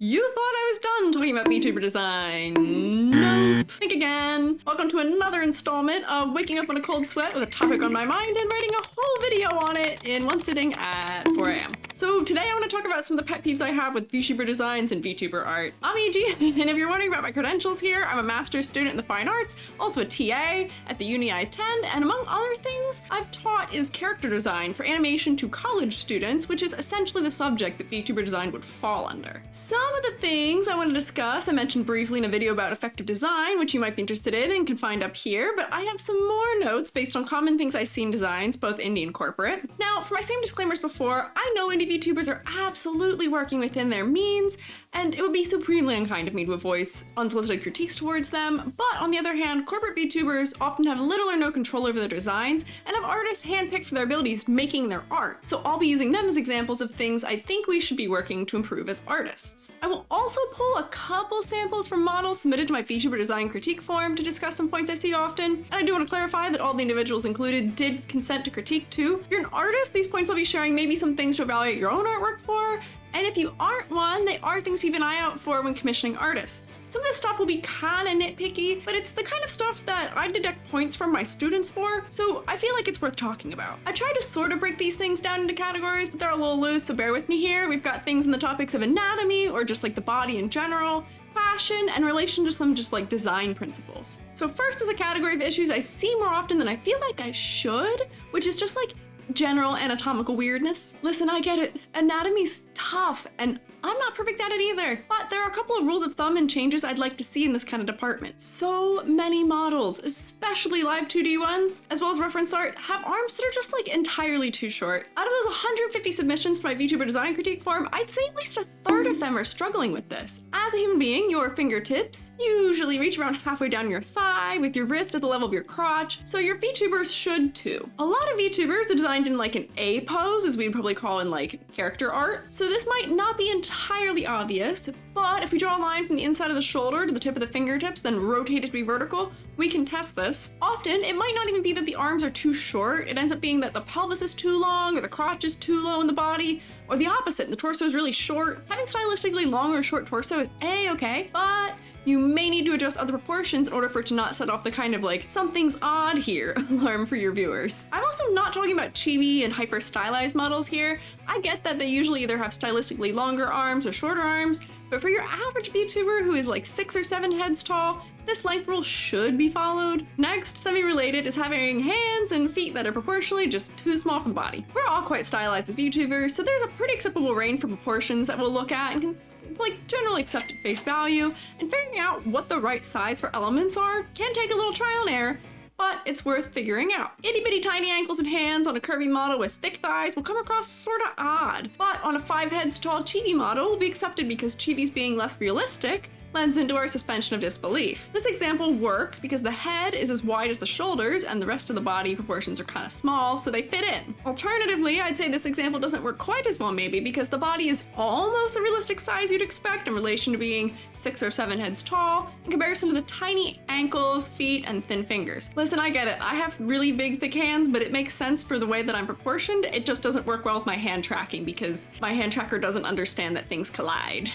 You thought I was done talking about VTuber design. Nope. Think again. Welcome to another installment of waking up in a cold sweat with a topic on my mind and writing a whole video on it in one sitting at 4 a.m. So today I want to talk about some of the pet peeves I have with VTuber designs and VTuber art. I'm Iiji, and if you're wondering about my credentials here, I'm a master's student in the fine arts, also a TA at the uni I attend, and among other things I've taught is character design for animation to college students, which is essentially the subject that VTuber design would fall under. Some of the things I want to discuss I mentioned briefly in a video about effective design, which you might be interested in and can find up here, but I have some more notes based on common things I see in designs, both indie and corporate. Now, for my same disclaimers before, I know indie VTubers are absolutely working within their means, and it would be supremely unkind of me to voice unsolicited critiques towards them, but on the other hand, corporate VTubers often have little or no control over their designs and have artists handpicked for their abilities making their art, so I'll be using them as examples of things I think we should be working to improve as artists. I will also pull a couple samples from models submitted to my VTuber design critique forum to discuss some points I see often, and I do want to clarify that all the individuals included did consent to critique too. If you're an artist, these points I'll be sharing may be some things to evaluate your own artwork for, and if you aren't one, they are things to keep an eye out for when commissioning artists. Some of this stuff will be kinda nitpicky, but it's the kind of stuff that I deduct points from my students for, so I feel like it's worth talking about. I try to sort of break these things down into categories, but they're a little loose, so bear with me here. We've got things in the topics of anatomy, or just like the body in general, fashion, and relation to some just like design principles. So first is a category of issues I see more often than I feel like I should, which is just like general anatomical weirdness. Listen, I get it. Anatomy's tough, and I'm not perfect at it either, but there are a couple of rules of thumb and changes I'd like to see in this kind of department. So many models, especially live 2D ones, as well as reference art, have arms that are just like entirely too short. Out of those 150 submissions to my VTuber design critique forum, I'd say at least a third of them are struggling with this. As a human being, your fingertips usually reach around halfway down your thigh, with your wrist at the level of your crotch, so your VTubers should too. A lot of VTubers are designed in like an A pose, as we'd probably call in like character art, so this might not be entirely obvious, but if we draw a line from the inside of the shoulder to the tip of the fingertips, then rotate it to be vertical, we can test this. Often, it might not even be that the arms are too short, it ends up being that the pelvis is too long, or the crotch is too low in the body, or the opposite, the torso is really short. Having stylistically long or short torso is A-okay, but you may need to adjust other proportions in order for it to not set off the kind of like, something's odd here alarm for your viewers. I'm also not talking about chibi and hyper stylized models here. I get that they usually either have stylistically longer arms or shorter arms, but for your average VTuber who is like 6 or 7 heads tall, this length rule should be followed. Next, semi-related, is having hands and feet that are proportionally just too small for the body. We're all quite stylized as VTubers, so there's a pretty acceptable range for proportions that we'll look at and can like generally accept at face value, and figuring out what the right size for elements are can take a little trial and error, but it's worth figuring out. Itty bitty tiny ankles and hands on a curvy model with thick thighs will come across sorta odd, but on a 5 heads tall chibi model will be accepted because chibis being less realistic lends into our suspension of disbelief. This example works because the head is as wide as the shoulders and the rest of the body proportions are kind of small, so they fit in. Alternatively, I'd say this example doesn't work quite as well maybe because the body is almost the realistic size you'd expect in relation to being 6 or 7 heads tall in comparison to the tiny ankles, feet, and thin fingers. Listen, I get it. I have really big, thick hands, but it makes sense for the way that I'm proportioned. It just doesn't work well with my hand tracking because my hand tracker doesn't understand that things collide.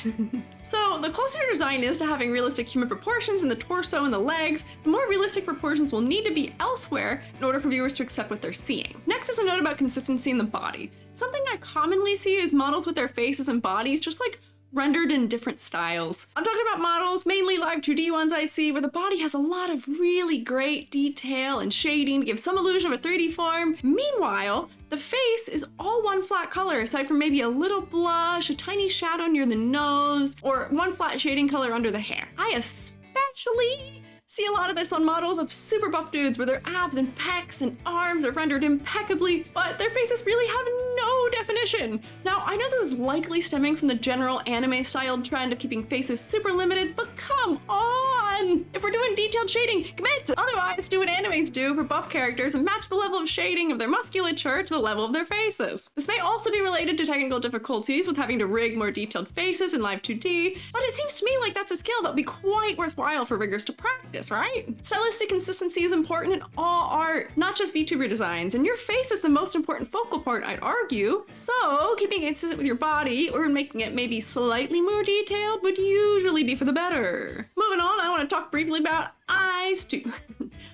So the closer your design is to having realistic human proportions in the torso and the legs, the more realistic proportions will need to be elsewhere in order for viewers to accept what they're seeing. Next is a note about consistency in the body. Something I commonly see is models with their faces and bodies just like rendered in different styles. I'm talking about models, mainly live 2D ones I see, where the body has a lot of really great detail and shading to give some illusion of a 3D form. Meanwhile, the face is all one flat color, aside from maybe a little blush, a tiny shadow near the nose, or one flat shading color under the hair. I especially see a lot of this on models of super buff dudes where their abs and pecs and arms are rendered impeccably, but their faces really have no definition. Now, I know this is likely stemming from the general anime-styled trend of keeping faces super limited, but come on! If we're doing detailed shading, commit! Otherwise, do what animes do for buff characters and match the level of shading of their musculature to the level of their faces. This may also be related to technical difficulties with having to rig more detailed faces in live 2D, but it seems to me like that's a skill that would be quite worthwhile for riggers to practice. obvious, right? Stylistic consistency is important in all art, not just VTuber designs, and your face is the most important focal part, I'd argue. So keeping it consistent with your body or making it maybe slightly more detailed would usually be for the better. Moving on, I want to talk briefly about eyes too.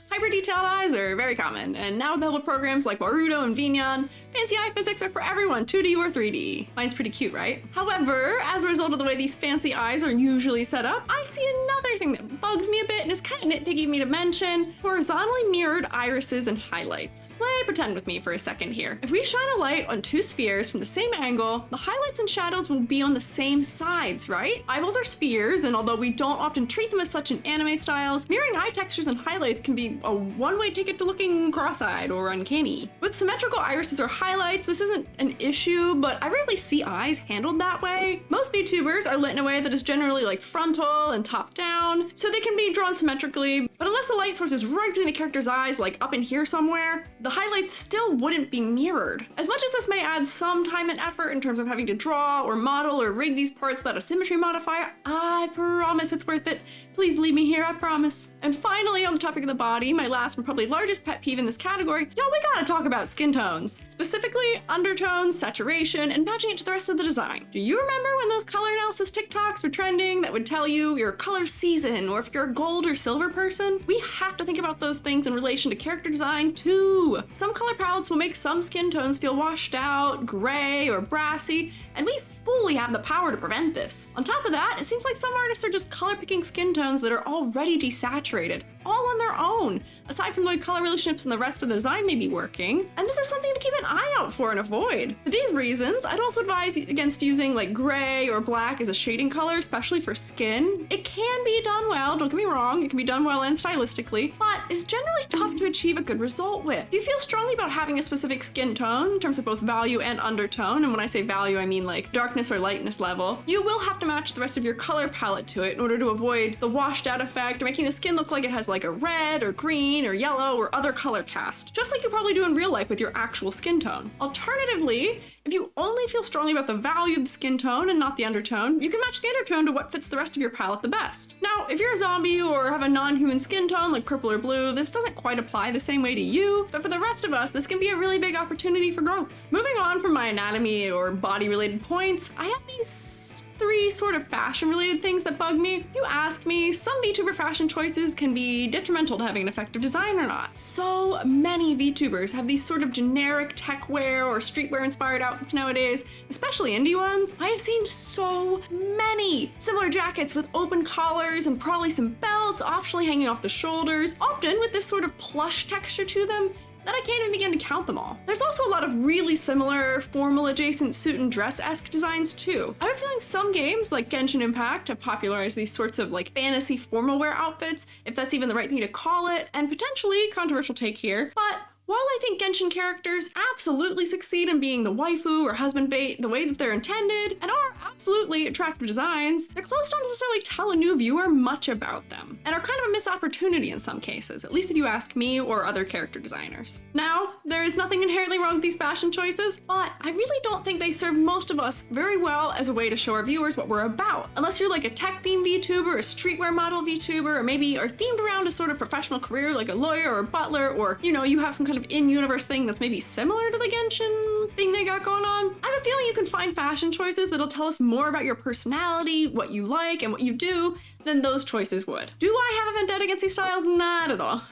Hyper detailed eyes are very common, and now with the help of programs like Warudo and Vinyan, fancy eye physics are for everyone, 2D or 3D. Mine's pretty cute, right? However, as a result of the way these fancy eyes are usually set up, I see another thing that bugs me a bit and is kind of nitpicky of me to mention: horizontally mirrored irises and highlights. Play pretend with me for a second here. If we shine a light on two spheres from the same angle, the highlights and shadows will be on the same sides, right? Eyeballs are spheres, and although we don't often treat them as such in anime styles, mirroring eye textures and highlights can be a one-way ticket to looking cross-eyed or uncanny. With symmetrical irises or highlights, this isn't an issue, but I rarely see eyes handled that way. Most VTubers are lit in a way that is generally like frontal and top-down, so they can be drawn symmetrically, but unless the light source is right between the character's eyes, like up in here somewhere, the highlights still wouldn't be mirrored. As much as this may add some time and effort in terms of having to draw or model or rig these parts without a symmetry modifier, I promise it's worth it. Please believe me here, I promise. And finally, on the topic of the body, my last and probably largest pet peeve in this category, we gotta talk about skin tones. Specifically, undertones, saturation, and matching it to the rest of the design. Do you remember when those color analysis TikToks were trending that would tell you your color season, or if you're a gold or silver person? We have to think about those things in relation to character design too. Some color palettes will make some skin tones feel washed out, gray, or brassy, and we fully have the power to prevent this. On top of that, it seems like some artists are just color picking skin tones that are already desaturated, all on their own, aside from the way color relationships and the rest of the design may be working, and this is something to keep an eye out for and avoid. For these reasons, I'd also advise against using like gray or black as a shading color, especially for skin. It can be done well, don't get me wrong, it can be done well and stylistically, but it's generally tough to achieve a good result with. If you feel strongly about having a specific skin tone in terms of both value and undertone, and when I say value, I mean like darkness or lightness level, you will have to match the rest of your color palette to it in order to avoid the washed out effect or making the skin look like it has like a red or green or yellow or other color cast, just like you probably do in real life with your actual skin tone. Alternatively, if you only feel strongly about the value of the skin tone and not the undertone, you can match the undertone to what fits the rest of your palette the best. Now, if you're a zombie or have a non-human skin tone like purple or blue, this doesn't quite apply the same way to you, but for the rest of us, this can be a really big opportunity for growth. Moving on from my anatomy or body-related points, I have these three sort of fashion-related things that bug me. You ask me, some VTuber fashion choices can be detrimental to having an effective design or not. So many VTubers have these sort of generic tech wear or streetwear inspired outfits nowadays, especially indie ones. I have seen so many similar jackets with open collars and probably some belts optionally hanging off the shoulders, often with this sort of plush texture to them that I can't even begin to count them all. There's also a lot of really similar formal adjacent suit and dress-esque designs too. I have a feeling some games like Genshin Impact have popularized these sorts of like fantasy formal wear outfits, if that's even the right thing to call it, and potentially controversial take here, but while I think Genshin characters absolutely succeed in being the waifu or husband bait the way that they're intended, and are absolutely attractive designs, their clothes don't necessarily tell a new viewer much about them, and are kind of a missed opportunity in some cases, at least if you ask me or other character designers. Now, there is nothing inherently wrong with these fashion choices, but I really don't think they serve most of us very well as a way to show our viewers what we're about. Unless you're like a tech-themed VTuber, a streetwear model VTuber, or maybe are themed around a sort of professional career like a lawyer or a butler, or, you have some kind of in-universe thing that's maybe similar to the Genshin thing they got going on. I have a feeling you can find fashion choices that'll tell us more about your personality, what you like, and what you do than those choices would. Do I have a vendetta against these styles? Not at all.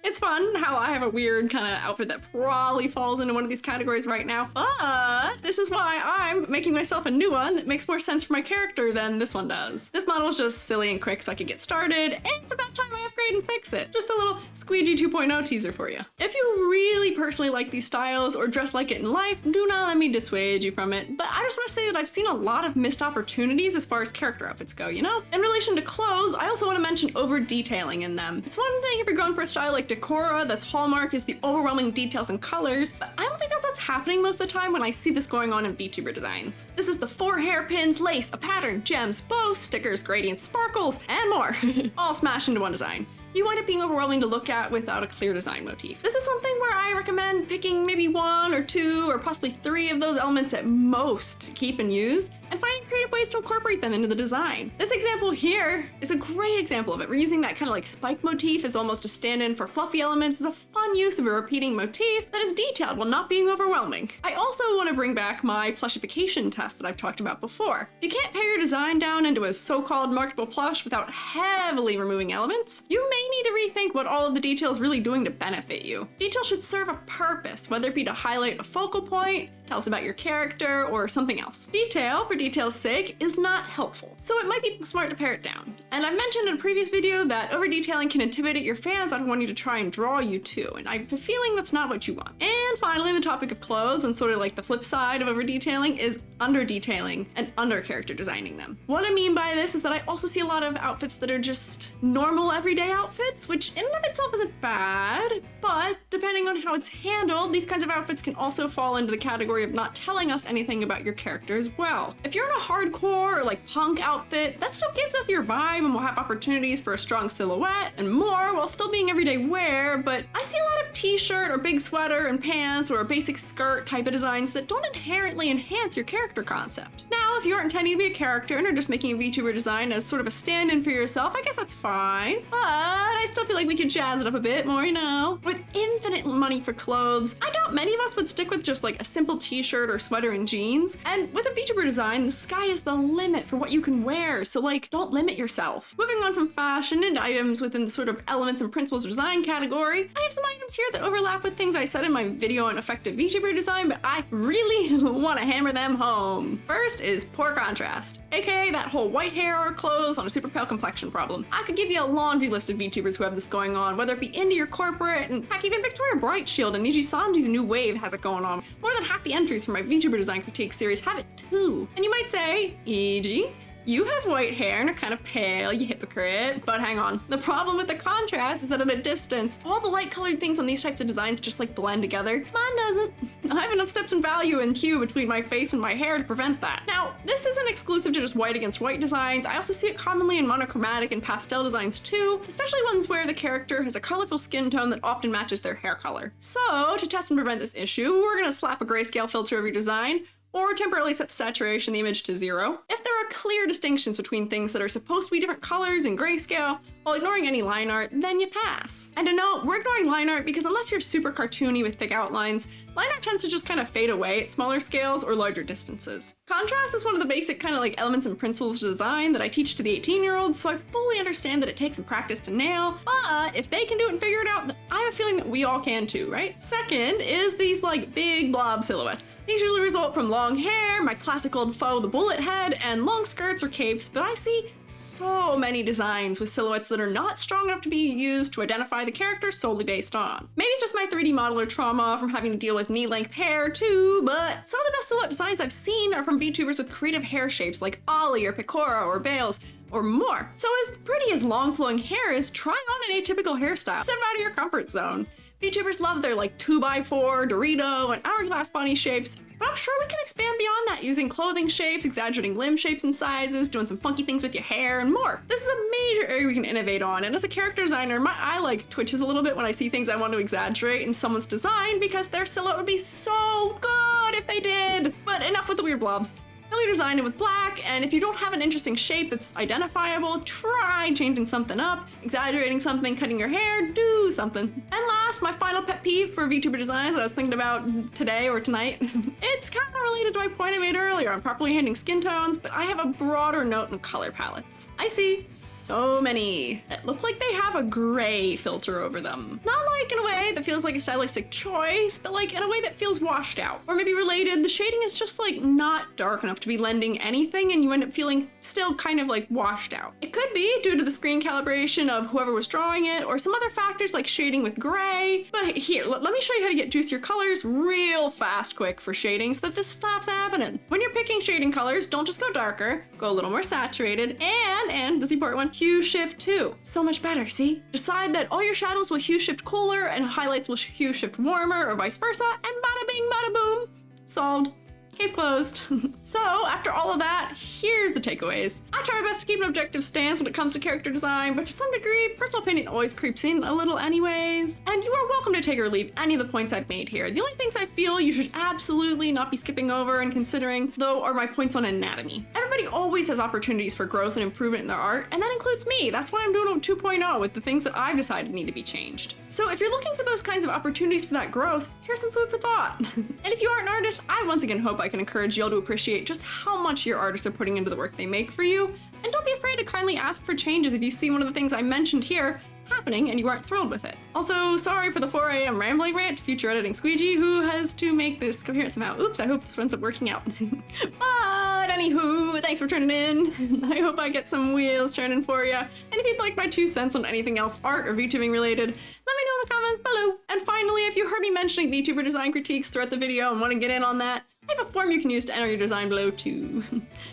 It's fun how I have a weird kind of outfit that probably falls into one of these categories right now, but this is why I'm making myself a new one that makes more sense for my character than this one does. This model is just silly and quick so I could get started, and it's about time I upgrade and fix it. Just a little Squeegee 2.0 teaser for you. If you really personally like these styles or dress like it in life, do not let me dissuade you from it, but I just want to say that I've seen a lot of missed opportunities as far as character outfits go, In relation to clothes, I also want to mention over-detailing in them. It's one thing if you're going for a style like Decora that's hallmark is the overwhelming details and colors, but I don't think that's what's happening most of the time when I see this going on in VTuber designs. This is the 4 hairpins, lace, a pattern, gems, bows, stickers, gradients, sparkles, and more, all smashed into one design. You wind up being overwhelming to look at without a clear design motif. This is something where I recommend picking maybe 1 or 2 or possibly 3 of those elements at most to keep and use, and finding creative creative ways to incorporate them into the design. This example here is a great example of it. We're using that kind of like spike motif as almost a stand-in for fluffy elements. It's a fun use of a repeating motif that is detailed while not being overwhelming. I also want to bring back my plushification test that I've talked about before. If you can't pare your design down into a so-called marketable plush without heavily removing elements, you may need to rethink what all of the detail is really doing to benefit you. Detail should serve a purpose, whether it be to highlight a focal point, tell us about your character, or something else. Detail, for detail's sake, is not helpful, so it might be smart to pare it down. And I've mentioned in a previous video that over-detailing can intimidate your fans out of wanting to try and draw you too, and I have a feeling that's not what you want. And finally, the topic of clothes, and sort of like the flip side of over-detailing, is under-detailing and under-character designing them. What I mean by this is that I also see a lot of outfits that are just normal everyday outfits, which in and of itself isn't bad, but depending on how it's handled, these kinds of outfits can also fall into the category of not telling us anything about your character as well. If you're in a hardcore or like punk outfit, that still gives us your vibe and will have opportunities for a strong silhouette and more while still being everyday wear, but I see a lot of t-shirt or big sweater and pants or a basic skirt type of designs that don't inherently enhance your character concept. Now, if you aren't intending to be a character and are just making a VTuber design as sort of a stand-in for yourself, I guess that's fine, but I still feel like we could jazz it up a bit more, you know? With infinite money for clothes, I doubt many of us would stick with just like a simple t-shirt or sweater and jeans. And with a VTuber design, the sky is the limit for what you can wear, so like, don't limit yourself. Moving on from fashion into items within the sort of elements and principles of design category, I have some items here that overlap with things I said in my video on effective VTuber design, but I really want to hammer them home. First is poor contrast, aka that whole white hair or clothes on a super pale complexion problem. I could give you a laundry list of VTubers who have this going on, whether it be indie or corporate, and heck, even Victoria Brightshield and Iiji Sanji's new wave has it going on. More than half the entries for my VTuber design critique series have it too. And you might say, Iiji, you have white hair and are kind of pale, you hypocrite. But hang on. The problem with the contrast is that at a distance, all the light colored things on these types of designs just like blend together. Mine doesn't. I have enough steps in value and hue between my face and my hair to prevent that. Now, this isn't exclusive to just white against white designs. I also see it commonly in monochromatic and pastel designs too, especially ones where the character has a colorful skin tone that often matches their hair color. So, to test and prevent this issue, we're gonna slap a grayscale filter over your design, or temporarily set the saturation of the image to 0. If there are clear distinctions between things that are supposed to be different colors in grayscale, while ignoring any line art, then you pass. And to note, we're ignoring line art because unless you're super cartoony with thick outlines, line art tends to just kind of fade away at smaller scales or larger distances. Contrast is one of the basic kind of like elements and principles of design that I teach to the 18-year-olds, so I fully understand that it takes some practice to nail, but if they can do it and figure it out, then I have a feeling that we all can too, right? Second is these like big blob silhouettes. These usually result from long hair, my classic old foe, the bullet head, and long skirts or capes, but I see so many designs with silhouettes that are not strong enough to be used to identify the character solely based on. Maybe it's just my 3D modeler trauma from having to deal with knee-length hair too, but some of the best silhouette designs I've seen are from VTubers with creative hair shapes like Ollie or Picora or Bales or more. So as pretty as long flowing hair is, try on an atypical hairstyle. Step out of your comfort zone. VTubers love their like 2x4, Dorito, and hourglass bunny shapes, but I'm sure we can expand beyond that using clothing shapes, exaggerating limb shapes and sizes, doing some funky things with your hair, and more. This is a major area we can innovate on, and as a character designer, my eye like twitches a little bit when I see things I want to exaggerate in someone's design because their silhouette would be so good if they did. But enough with the weird blobs. Really design it with black, and if you don't have an interesting shape that's identifiable, try changing something up, exaggerating something, cutting your hair, do something. And last, my final pet peeve for VTuber designs that I was thinking about today or tonight. It's kind of related to my point I made earlier on properly handling skin tones, but I have a broader note in color palettes. I see so many that look like they have a gray filter over them. Not like in a way that feels like a stylistic choice, but like in a way that feels washed out. Or maybe related, the shading is just like not dark enough to be lending anything and you end up feeling still kind of like washed out. It could be due to the screen calibration of whoever was drawing it or some other factors like shading with gray. But here, let me show you how to get juicier colors real fast quick for shading so that this stops happening. When you're picking shading colors, don't just go darker, go a little more saturated, and this important one, hue shift too. So much better, see? Decide that all your shadows will hue shift cooler and highlights will hue shift warmer or vice versa, and bada bing, bada boom, solved. Case closed. So after all of that, here's the takeaways. I try my best to keep an objective stance when it comes to character design, but to some degree, personal opinion always creeps in a little anyways. And you are welcome to take or leave any of the points I've made here. The only things I feel you should absolutely not be skipping over and considering, though, are my points on anatomy. Everybody always has opportunities for growth and improvement in their art, and that includes me. That's why I'm doing a 2.0 with the things that I've decided need to be changed. So if you're looking for those kinds of opportunities for that growth, here's some food for thought. And if you are an artist, I once again hope I can encourage you all to appreciate just how much your artists are putting into the work they make for you. And don't be afraid to kindly ask for changes if you see one of the things I mentioned here happening and you aren't thrilled with it. Also, sorry for the 4 a.m. rambling rant to future editing squeegee who has to make this coherent somehow. Oops, I hope this ends up working out. But anywho, thanks for tuning in. I hope I get some wheels turning for you. And if you'd like my 2 cents on anything else art or VTubing related, let me know in the comments below. And finally, if you heard me mentioning VTuber design critiques throughout the video and want to get in on that, I have a form you can use to enter your design below too.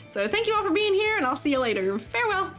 So thank you all for being here, and I'll see you later. Farewell!